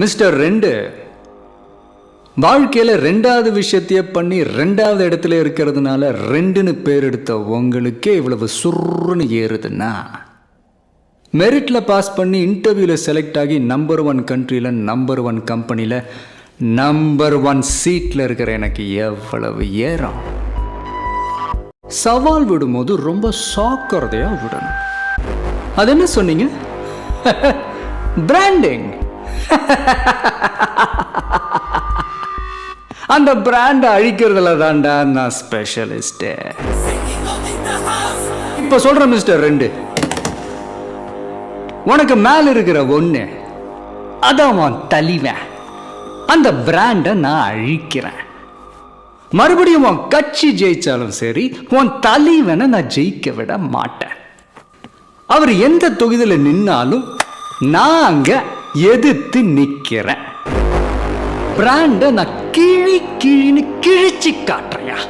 Mister ரெண்டு, வாழ்க்கையில் ரெண்டாவது விஷயத்தையே பண்ணி ரெண்டாவது இடத்துல இருக்கிறதுனால ரெண்டுன்னு பேர் எடுத்த உங்களுக்கே இவ்வளவு சுருன்னு ஏறுதுன்னா, மெரிட்டில் பாஸ் பண்ணி இன்டர்வியூவில் செலக்ட் ஆகி நம்பர் 1 கண்ட்ரியில் நம்பர் 1 கம்பெனியில் நம்பர் 1 சீட்டில் இருக்கிற எனக்கு எவ்வளவு ஏறம். சவால் விடும்போது ரொம்ப சாக்கிறதையா விடணும். அது என்ன சொன்னீங்க? பிராண்டிங். அந்த பிராண்டை அழிக்கிறதுல தான்டா நான் ஸ்பெஷலிஸ்ட். இப்ப சொல்றேன் மிஸ்டர் ரெண்டு, உனக்கு மேல இருக்கிற ஒண்ணு அதான் உன் தலைவன். அந்த பிராண்டை நான் அழிக்கிறேன். மறுபடியும் உன் கட்சி ஜெயிச்சாலும் சரி, உன் தலைவனை நான் ஜெயிக்க விட மாட்டேன். அவர் எந்த தொகுதியில் நின்னாலும் நான் அங்க எதிர்த்து நிக்கிறேன். பிராண்டை நான் கிழின்னு கிழிச்சு காட்டுறேன்.